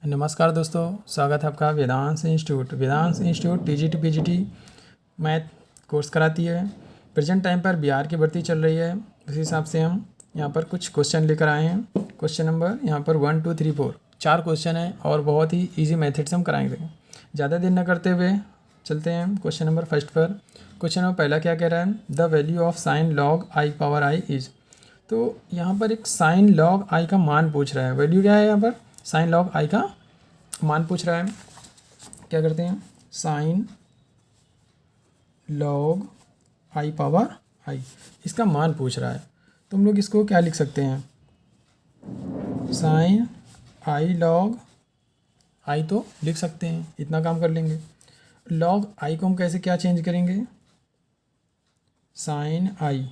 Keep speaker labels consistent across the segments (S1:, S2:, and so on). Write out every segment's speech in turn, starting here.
S1: नमस्कार दोस्तों, स्वागत है आपका Vedansh institute TGT PGT math course कराती है। प्रेजेंट टाइम पर बिहार की भर्ती चल रही है, उस हिसाब से हम यहाँ पर कुछ क्वेश्चन लेकर आए हैं। क्वेश्चन नंबर यहाँ पर 1 2 3 4 4 क्वेश्चन हैं और बहुत ही इजी मेथड से हम कराएंगे। ज़्यादा देर न करते हुए चलते हैं क्वेश्चन नंबर फर्स्ट पर। क्वेश्चन नंबर पहला क्या कह रहा है, the value of sine log I power I is. तो यहाँ पर एक साइन लॉग आई का मान पूछ रहा है। वैल्यू क्या है यहाँ पर, साइन लॉग आई का मान पूछ रहा है। क्या करते हैं, साइन लॉग आई पावर आई, इसका मान पूछ रहा है। तो हम लोग इसको क्या लिख सकते हैं, साइन आई लॉग आई तो लिख सकते हैं, इतना काम कर लेंगे। लॉग आई को हम कैसे क्या चेंज करेंगे, साइन आई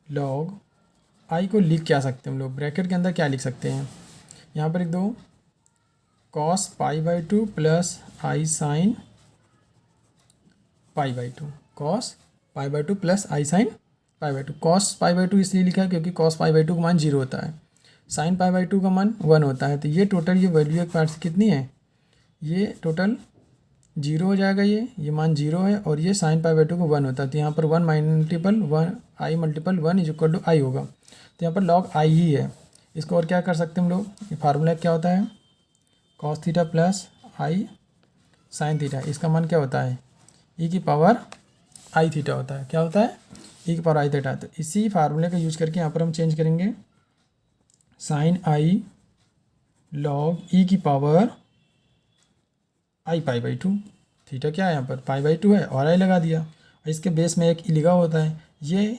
S1: लॉग आई को लिख क्या सकते हैं हम लोग, ब्रैकेट के अंदर क्या लिख सकते हैं, यहाँ पर एक दो cos pi by two plus I sine pi by to, cos pi by two plus I sine pi by to. Cos pi by to इसलिए लिखा है क्योंकि कॉस पाई बाई टू का मान 0 होता है, साइन पाई बाई टू का मान 1 होता है। तो ये टोटल ये वैल्यू एक पार्ट से कितनी है, ये टोटल 0 हो जाएगा। ये मान 0 है और ये साइन पाई बाई टू को 1 होता है। तो यहाँ पर 1 multiple 1 I multiple 1 is equal to I होगा। तो यहाँ पर लॉग आई ही है। इसको और क्या कर सकते हैं हम लोग, ये फार्मूला क्या होता है, कॉस थीटा प्लस आई साइन थीटा। इसका मान क्या होता है, ई की पावर आई थीटा होता है। क्या होता है, ई की पावर आई थीटा। तो इसी फार्मूले का यूज करके यहाँ पर हम चेंज करेंगे, साइन आई लॉग ई की power I pi by to. Theta क्या है यहाँ पर, पाई बाई टू है और आई लगा दिया। और इसके बेस में एक ई लिखा होता है। ये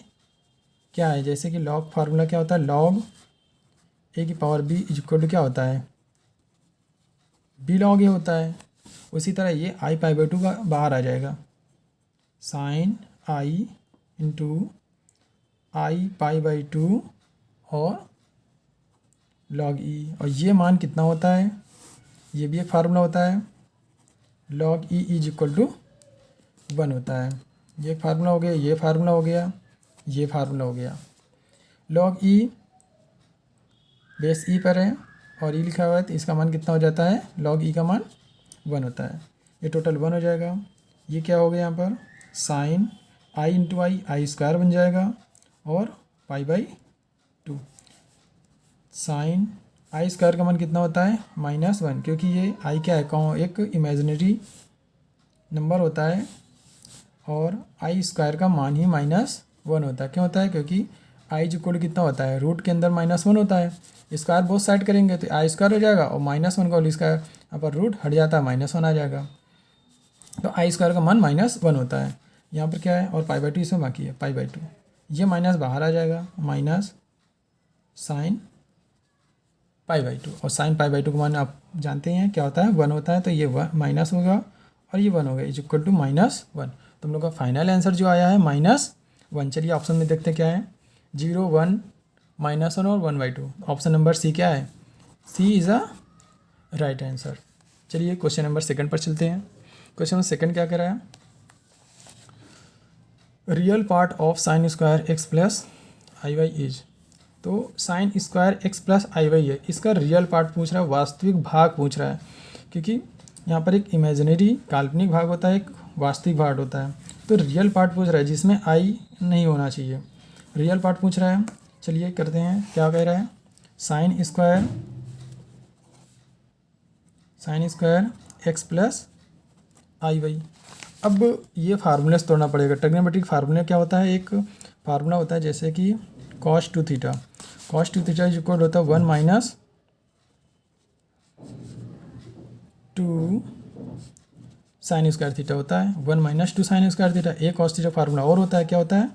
S1: क्या है, जैसे कि लॉग फार्मूला क्या होता है, लॉग ए की power b is equal to क्या होता है, बी लॉग ए होता है। उसी तरह ये आई पाई बाई टू का बाहर आ जाएगा, sine i into i pi by two और लॉग ई। और ये मान कितना होता है, ये भी एक फार्मूला होता है, log e is equal to 1 होता है। ये फार्मूला हो गया, ये फार्मूला हो गया, ये फार्मूला हो गया। लॉग ई बेस ई पर है और ई लिखा हुआ है, तो इसका मान कितना हो जाता है, लॉग ई का मान 1 होता है। ये टोटल 1 हो जाएगा। ये क्या हो गया यहाँ पर, sine i into i square बन जाएगा और pi by two. Sine i square का मान कितना होता है, -1, क्योंकि ये आई क्या है, कौन एक इमेजिनरी नंबर होता है और आई स्क्वायर का मान ही -1 होता है। क्यों होता है, क्योंकि आई इक्वल कितना होता है, रूट के अंदर -1 होता है। स्क्वायर बोथ साइड करेंगे तो आई स्क्वायर हो जाएगा और -1 का होल स्क्वायर, यहाँ पर रूट हट जाता है, -1 आ जाएगा। तो आई स्क्वायर का मान -1 होता है। यहाँ पर क्या है, और पाई बाई टू इसमें बाकी है, पाई बाई टू। ये माइनस बाहर आ जाएगा, minus sine pi by two. और साइन पाई बाई टू का मान आप जानते हैं क्या होता है, 1 होता है। तो ये माइनस होगा और ये 1 होगा, इज इक्वल टू -1। तो हम लोग का फाइनल आंसर जो आया है -1। चलिए ऑप्शन में देखते क्या है, 0 1 -1 और 1/2। ऑप्शन नंबर सी क्या है, सी इज़ अ राइट आंसर। चलिए क्वेश्चन नंबर सेकंड पर चलते हैं। क्वेश्चन नंबर सेकंड क्या कह रहा है, real part of sine square x plus i y is. तो sine square x plus i y है, इसका रियल पार्ट पूछ रहा है, वास्तविक भाग पूछ रहा है। क्योंकि यहाँ पर एक इमेजिनरी काल्पनिक भाग होता है, एक वास्तविक भाग होता है। तो रियल पार्ट पूछ रहा है जिसमें आई नहीं होना चाहिए, रियल पार्ट पूछ रहा है। चलिए करते हैं, क्या कह रहा है, sign square x plus i Y. अब ये फार्मूले से तोड़ना पड़ेगा। ट्रिग्नोमेट्रिक फार्मूला क्या होता है, एक फार्मूला होता है जैसे कि cos 2 theta, cos 2 theta is equal होता है 1 माइनस 2 साइन स्क्वायर थीटा होता है, 1 माइनस 2 साइन स्क्वायर थीटा। एक cos थीटा फार्मूला और होता है, क्या होता है,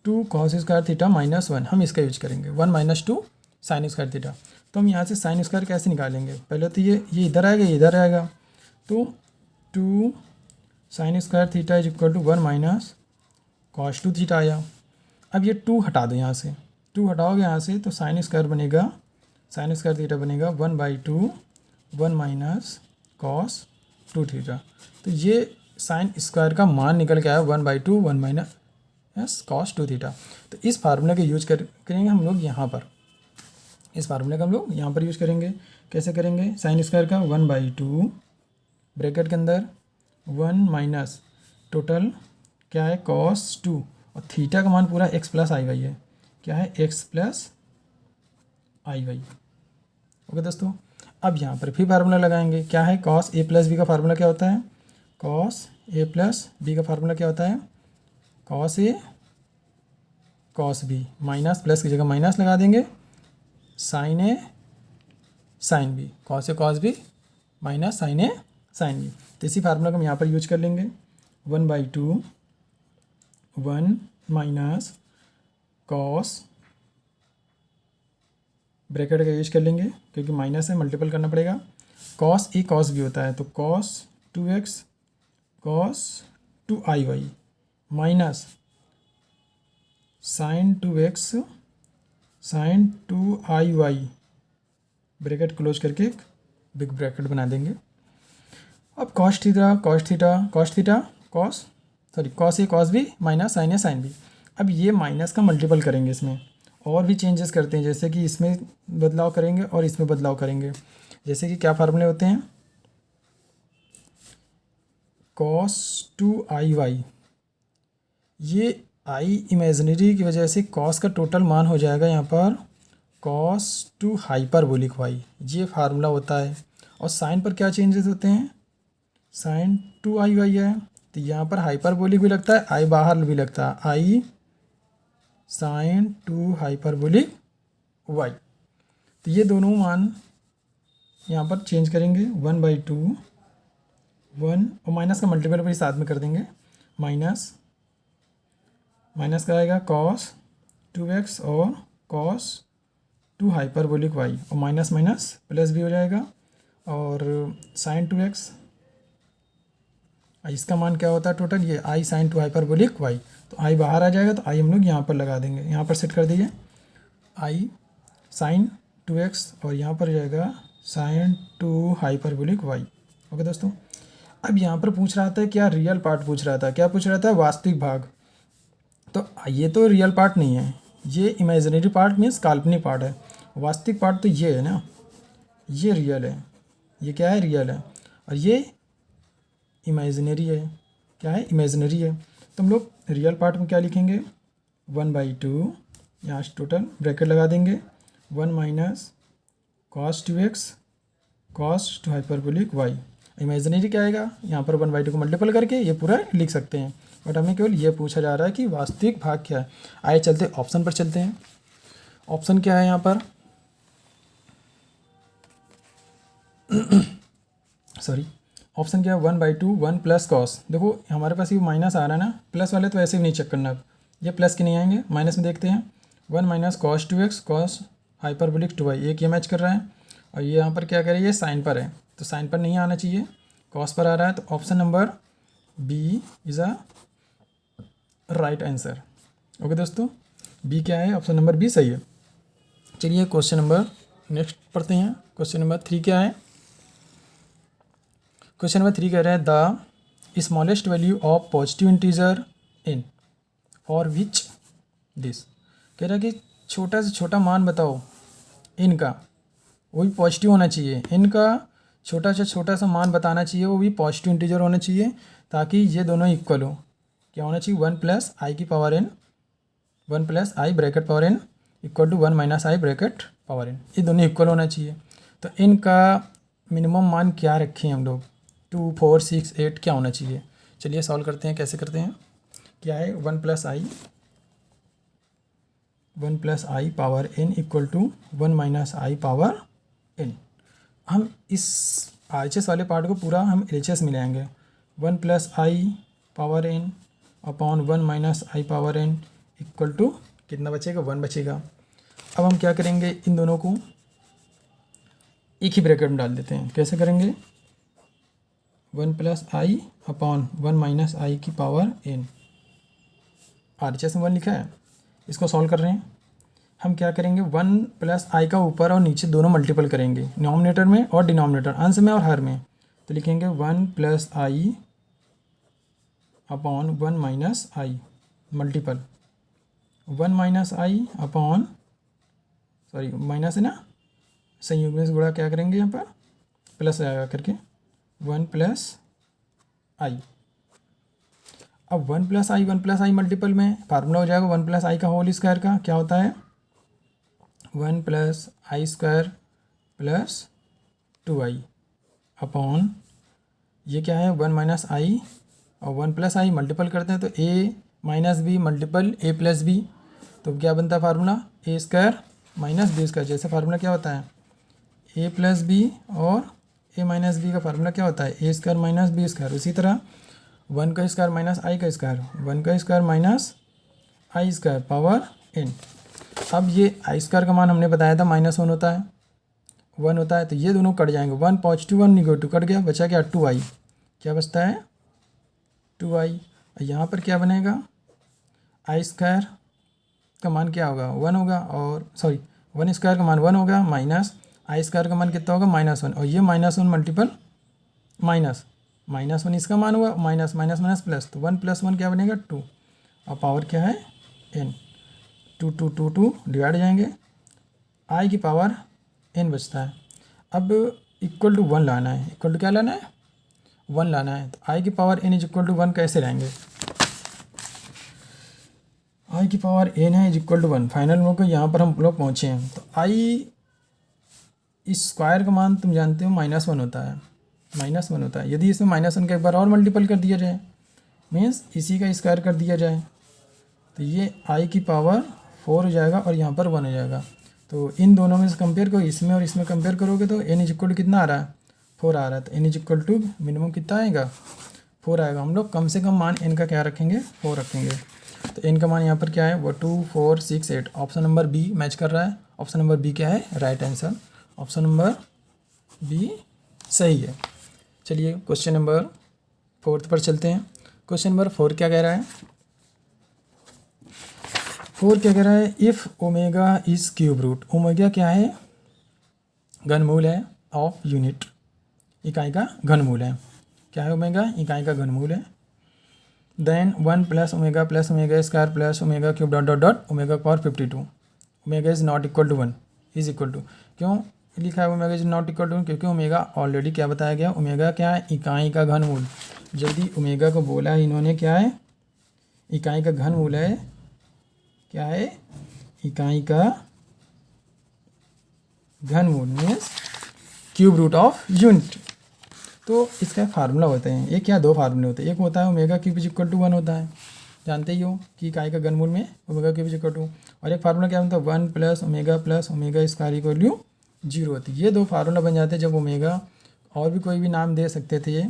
S1: 2 cos स्क्वायर थीटा -1। हम इसका यूज करेंगे, 1 माइनस 2 साइन स्क्वायर थीटा। तो हम यहाँ से साइन स्क्वायर कैसे निकालेंगे, पहले तो ये इधर आएगा, ये इधर आएगा। तो 2 sine square theta is equal to 1 minus cos 2 theta आया। अब ये 2 हटा दो, यहाँ से 2 हटाओगे यहाँ से, तो साइन स्क्वायर बनेगा, साइन स्क्वायर थीटा बनेगा 1/2 1 माइनस cos 2 थीटा। तो ये साइन स्क्वायर का मान निकल के आया 1/2 1 माइनस cos 2 थीटा। तो इस फार्मूले के यूज करेंगे हम लोग यहाँ पर। इस फार्मूले का हम लोग यहाँ पर यूज़ करेंगे। कैसे करेंगे? साइन स्क्वायर का 1/2 ब्रैकेट के अंदर 1 माइनस टोटल क्या है cos 2 और थीटा का मान पूरा x प्लस आई वाई है। क्या है? x plus i Y. Okay दोस्तों, अब यहाँ पर फिर फार्मूला लगाएंगे। क्या है? cos a प्लस बी का फार्मूला क्या होता है? cos a प्लस बी का फार्मूला क्या होता है? cos a cos b, minus plus की जगह माइनस लगा देंगे, sine a sine b, cos a cos b minus sine a sine b. तो इसी फार्मूला को हम यहाँ पर यूज कर लेंगे। 1/2 1 माइनस कॉस, ब्रैकेट का यूज कर लेंगे क्योंकि माइनस है, मल्टीपल करना पड़ेगा। कॉस ए कॉस बी होता है तो cos 2x cos 2iy minus sine 2x साइन 2iy, ब्रैकेट क्लोज करके एक बिग ब्रैकेट बना देंगे। अब cos theta cos a cos b minus sine a sine b. अब ये माइनस का मल्टीपल करेंगे, इसमें और भी चेंजेस करते हैं, जैसे कि इसमें बदलाव करेंगे और इसमें बदलाव करेंगे। जैसे कि क्या फार्मूले होते हैं? cos 2iy, ये आई इमेजिनरी की वजह से cos का टोटल मान हो जाएगा यहाँ पर cos 2 हाइपरबोलिक y, ये फार्मूला होता है। और साइन पर क्या चेंजेस होते हैं? साइन 2iy है तो यहाँ पर हाइपरबोलिक भी लगता है, आई बाहर भी लगता है, आई साइन 2 हाइपरबोलिक y। तो ये दोनों मान यहाँ पर चेंज करेंगे। 1/2 1 और माइनस का मल्टीपल भी साथ में कर देंगे, माइनस माइनस का आएगा cos 2x और cos 2 हाइपरबोलिक y, और माइनस माइनस प्लस भी हो जाएगा, और साइन 2x, इसका मान क्या होता है टोटल? ये आई साइन 2 हाइपरबोलिक y। तो आई बाहर आ जाएगा तो आई हम लोग यहाँ पर लगा देंगे, यहाँ पर सेट कर दीजिए आई साइन 2x और यहाँ पर जाएगा साइन 2 हाइपरबोलिक y। ओके दोस्तों, अब यहाँ पर पूछ रहा था क्या? रियल पार्ट पूछ रहा था। क्या पूछ रहा था? वास्तविक भाग। तो ये तो रियल पार्ट नहीं है, ये इमेजिनरी पार्ट मीन्स काल्पनिक पार्ट है। वास्तविक पार्ट तो ये है ना, ये रियल है, ये क्या है? रियल है, और ये इमेजिनरी है। क्या है? इमेजिनरी है। तो हम लोग रियल पार्ट में क्या लिखेंगे? 1/2, यहाँ टोटल ब्रैकेट लगा देंगे, 1 minus cos 2x cos 2 hyperbolic y। Imaginary क्या आएगा? यहाँ पर 1/2 को मल्टीपल करके ये पूरा लिख सकते हैं, बट हमें केवल ये पूछा जा रहा है कि वास्तविक भाग क्या है। आइए चलते ऑप्शन पर चलते हैं। ऑप्शन क्या है यहाँ पर? सॉरी, ऑप्शन क्या है? 1/2 1 प्लस कॉस। देखो हमारे पास ये माइनस आ रहा है ना, प्लस वाले तो ऐसे भी नहीं चेक करना, अब ये प्लस के नहीं आएंगे, माइनस में देखते हैं। 1 minus cos 2x cos hyperbolic 2y, एक ये मैच कर रहा है, और ये यहाँ पर क्या करें? ये साइन पर है तो साइन पर नहीं आना चाहिए, कॉस पर आ रहा है, तो option number B is a right answer. Okay दोस्तों, बी क्या है? ऑप्शन नंबर बी सही है। चलिए क्वेश्चन नंबर नेक्स्ट पढ़ते हैं। क्वेश्चन नंबर 3 क्या है? क्वेश्चन नंबर 3 कह रहे हैं the smallest value of positive integer in for which this. कह रहा है कि छोटा से छोटा मान बताओ इनका, वो भी पॉजिटिव होना चाहिए। इनका छोटा से छोटा सा मान बताना चाहिए, वो भी पॉजिटिव इंटीजर होना चाहिए, ताकि ये दोनों इक्वल हो। क्या होना चाहिए? 1 प्लस आई की power n, 1 plus i bracket power n equal to 1 minus i bracket power n, ये दोनों इक्वल होना चाहिए। तो इनका मिनिमम मान क्या रखें हम लोग? 2 4 6 8 क्या होना चाहिए? चलिए सॉल्व करते हैं। कैसे करते हैं? क्या है? 1 plus i power n equal to 1 minus i power n। हम इस RHS वाले पार्ट को पूरा हम LHS में ले आएंगे। 1 plus i power n upon 1 minus i power n equal to कितना बचेगा? 1 बचेगा। अब हम क्या करेंगे? इन दोनों को एक ही ब्रैकेट में डाल देते हैं। कैसे करेंगे? 1 प्लस आई अपॉन 1 माइनस आई की पावर n, RHS में 1 लिखा है, इसको सॉल्व कर रहे हैं। हम क्या करेंगे? 1 प्लस आई का ऊपर और नीचे दोनों मल्टीपल करेंगे, डिनोमिनेटर में और डिनोमिनेटर, अंश में और हर में। तो लिखेंगे 1 प्लस आई अपॉन 1 माइनस आई मल्टीपल 1 माइनस आई अपॉन सॉरी माइनस है ना, संयुग्म में से गुणा क्या करेंगे यहाँ पर, प्लस आएगा करके 1 प्लस आई। अब 1 प्लस आई मल्टीपल में फार्मूला हो जाएगा 1 प्लस आई का होल स्क्वायर का, क्या होता है 1 प्लस आई स्क्वायर प्लस 2i अपॉन ये क्या है 1 माइनस आई और 1 प्लस आई मल्टीपल करते हैं तो a minus b multiple a plus b, तो क्या बनता है formula a square minus b square. जैसे फार्मूला क्या होता है a प्लस बी और a माइनस बी का फार्मूला क्या होता है a square minus b square. उसी तरह 1 का स्क्वायर माइनस आई का स्क्वायर, 1 का स्क्वायर माइनस आई स्क्वायर पावर n। अब ये आई स्क्वायर का मान हमने बताया था -1 होता है, 1 होता है, तो ये दोनों कट जाएंगे, 1 पॉजिटिव 1 निगेटिव कट गया, बचा क्या 2i, क्या बचता है 2i। यहाँ पर क्या बनेगा आई स्क्वायर का मान क्या होगा 1 होगा, और सॉरी 1 स्क्वायर का मान 1 होगा माइनस आई स्क्वायर का मान कितना होगा -1, और ये -1 मल्टीपल -1 इसका मान हुआ माइनस माइनस माइनस प्लस, तो 1 प्लस 1 क्या बनेगा 2, और पावर क्या है n, 2 डिवाइड जाएंगे, आई की पावर n बचता है। अब इक्वल टू 1 लाना है, इक्वल टू क्या लाना है 1 लाना है, तो आई की power n is equal to 1 कैसे लाएंगे, आई की पावर n है इज इक्वल टू 1। फाइनल में को यहाँ पर हम लोग पहुँचे हैं, तो आई इस स्क्वायर का मान तुम जानते हो -1 होता है, -1 होता है। यदि इसमें -1 का एक बार और मल्टीपल कर दिया जाए मीन्स इसी का स्क्वायर कर दिया जाए तो ये आई की पावर 4 हो जाएगा और यहाँ पर 1 हो जाएगा। तो इन दोनों में से कंपेयर करो, इसमें और इसमें कंपेयर करोगे तो n इज इक्वल टू कितना आ रहा है 4 आ रहा है, तो n is equal to minimum कितना आएगा 4 आएगा। हम लोग कम से कम मान n का क्या रखेंगे 4 रखेंगे, तो n का मान यहाँ पर क्या है वो 2 4 6 8, ऑप्शन नंबर बी मैच कर रहा है। ऑप्शन नंबर बी क्या है right answer, option number B सही है। चलिए क्वेश्चन नंबर 4 पर चलते हैं। क्वेश्चन नंबर 4 क्या कह रहा है, 4 क्या कह रहा है, if omega is cube root, omega क्या है घनमूल है ऑफ यूनिट, इकाई का घनमूल है, क्या है ओमेगा इकाई का घनमूल है। Then 1 plus omega square plus omega cube dot dot dot omega power 52, omega is not equal to 1 is equal to, क्यों लिखा है omega is not equal to, क्योंकि ओमेगा ऑलरेडी क्या बताया गया, ओमेगा क्या है इकाई का घनमूल। यदि ओमेगा को बोला है इन्होंने क्या है इकाई का घनमूल है, क्या है इकाई का घनमूल means cube root of unit. तो इसका फार्मूला होते हैं, एक या दो फार्मूले होते हैं, एक होता है omega cube is equal to 1 होता है, जानते ही हो कि इकाई का घनमूल में omega cube is equal to, और एक फार्मूला क्या होता है 1 plus omega square equal to 0 होती है। ये दो फार्मूला बन जाते हैं जब ओमेगा, और भी कोई भी नाम दे सकते थे, ये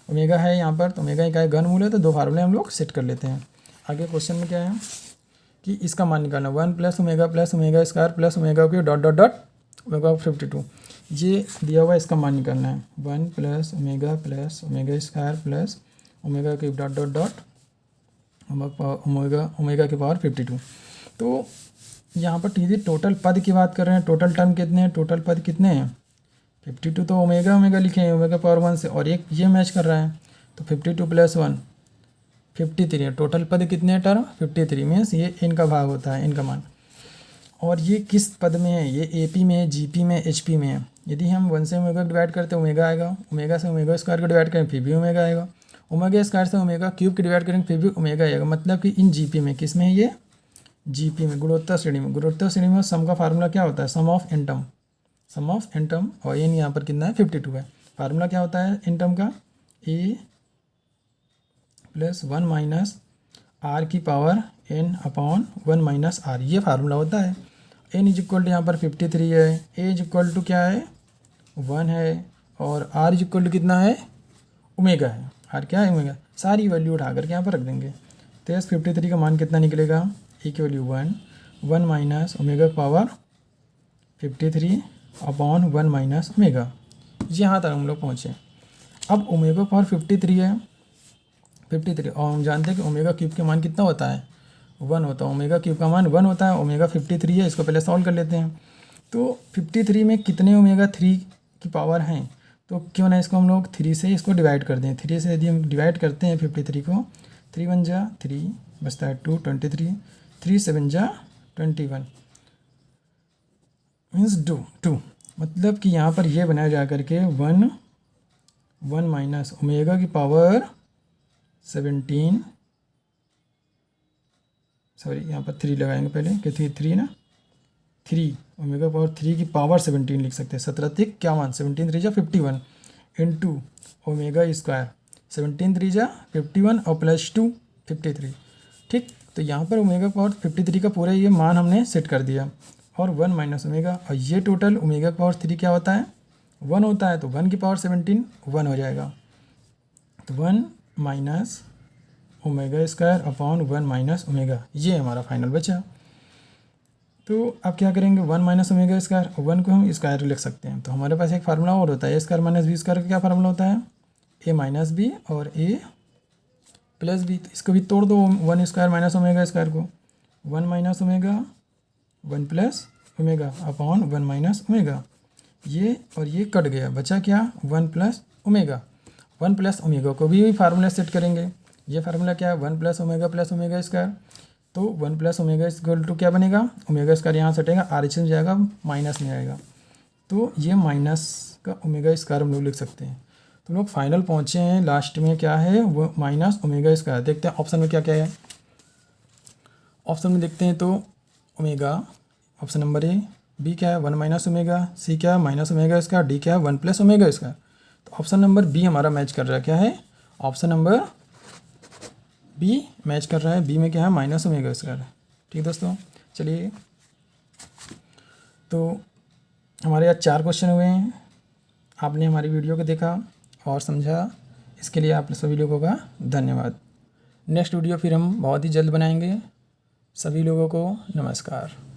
S1: ओमेगा है यहाँ पर तो ओमेगा इकाई घनमूल है, तो दो फार्मूले हम लोग सेट कर लेते हैं। आगे क्वेश्चन में क्या है कि इसका मान निकालना 1 plus omega square plus omega cube dot dot dot omega 52, ये दिया हुआ है, इसका मान निकालना है 1 plus omega square plus omega cube dot dot dot omega की पावर 52। तो यहाँ पर टीजी टोटल पद की बात कर रहे हैं, टोटल टर्म कितने हैं, टोटल पद कितने हैं 52, तो ओमेगा लिखे हैं ओमेगा पावर 1 से, और एक ये मैच कर रहा है तो 52 प्लस 1 53 है, टोटल पद कितने हैं टर्म 53 मीन्स ये इनका भाग होता है इनका मान। और ये किस पद में है, ये एपी में है, जीपी में, एचपी में है। यदि हम 1 से ओमेगा डिवाइड करते हैं ओमेगा आएगा, ओमेगा से ओमेगा स्क्वायर को डिवाइड करें फिर भी ओमेगा आएगा, ओमेगा स्क्वायर से ओमेगा क्यूब की डिवाइड करेंगे फिर भी ओमेगा आएगा। मतलब कि इन जीपी में, किस में है ये जीपी में, गुणोत्तर श्रेणी में। गुणोत्तर श्रेणी में सम का फार्मूला क्या होता है सम ऑफ एन टर्म, और एन यहाँ पर कितना है 52 है। फार्मूला क्या होता है एन टर्म का ए प्लस 1 माइनस आर की power n upon 1 minus r, ये फार्मूला होता है। n इज इक्वल टू यहाँ पर 53 है, a इज इक्वल टू क्या है 1 है, और r इज इक्वल टू कितना है ओमेगा है, r क्या है ओमेगा, सारी वैल्यू उठा करके यहाँ पर रख देंगे। तो इस 53 का मान कितना निकलेगा, a की value 1 minus omega power 53 upon 1 minus omega, यहाँ तक हम लोग पहुँचे। अब ओमेगा पावर 53 है 53, और हम जानते हैं कि ओमेगा क्यूब के मान कितना होता है 1 होता है, ओमेगा क्यूब का मान 1 होता है, ओमेगा 53 है। इसको पहले सॉल्व कर लेते हैं। तो 53 में कितने ओमेगा 3 की पावर हैं, तो क्यों ना इसको हम लोग 3 से इसको डिवाइड कर दें। 3 से यदि हम डिवाइड करते हैं 53 को, 3 1 जा 3 बचता है 2 23, 3 7 जा 21, मीन्स टू मतलब कि यहाँ पर ये बनाया जा करके 1 माइनस ओमेगा की पावर 17, सॉरी यहाँ पर 3 लगाएंगे पहले, कि 3 ना, 3 ओमेगा पावर 3 की पावर 17 लिख सकते हैं। 17 17 3 जा 51 इंटू ओमेगा स्क्वायर 17 3 जा 51 और प्लस 2 53। ठीक, तो यहाँ पर ओमेगा पावर 53 का पूरा ये मान हमने सेट कर दिया और 1 माइनस ओमेगा, और ये टोटल ओमेगा पावर 3 क्या होता है 1 होता है, तो 1 की पावर 17 1 हो जाएगा। तो 1 minus omega square upon 1 minus omega, ये हमारा फाइनल बचा। तो अब क्या करेंगे 1 माइनस ओमेगा स्क्वायर, 1 को हम स्क्वायर लिख सकते हैं। तो हमारे पास एक फार्मूला और होता है a square minus b square का क्या फार्मूला होता है ए माइनस बी और ए प्लस बी। तो इसको भी तोड़ दो 1 स्क्वायर माइनस ओमेगा स्क्वायर को, 1 minus omega 1 plus omega upon 1 minus omega, ये और ये कट गया, बचा क्या 1 प्लस ओमेगा। 1 प्लस ओमेगा को भी फार्मूला सेट करेंगे। ये फार्मूला क्या है 1 प्लस ओमेगा स्क्वायर। तो 1 प्लस ओमेगा इक्वल टू क्या बनेगा, ओमेगा स्क्वायर यहाँ से हटेगा, आर एच में जाएगा, माइनस में आएगा, तो ये माइनस का ओमेगा स्क्वायर हम लोग लिख सकते हैं। तो लोग फाइनल पहुँचे हैं, लास्ट में क्या है वो माइनस ओमेगा स्क्वायर। देखते हैं ऑप्शन में क्या क्या है। ऑप्शन में देखते हैं तो omega option number A, B क्या है 1 माइनस ओमेगा, सी क्या है माइनस ओमेगा स्क्वायर, डी क्या है 1 प्लस ओमेगा स्क्वायर। तो ऑप्शन नंबर बी हमारा मैच कर रहा है, क्या है ऑप्शन नंबर बी मैच कर रहा है। बी में क्या है माइनस ओमेगा स्क्वायर। ठीक दोस्तों, चलिए तो हमारे आज 4 क्वेश्चन हुए हैं। आपने हमारी वीडियो को देखा और समझा, इसके लिए आप सभी लोगों का धन्यवाद। नेक्स्ट वीडियो फिर हम बहुत ही जल्द बनाएंगे। सभी लोगों को नमस्कार।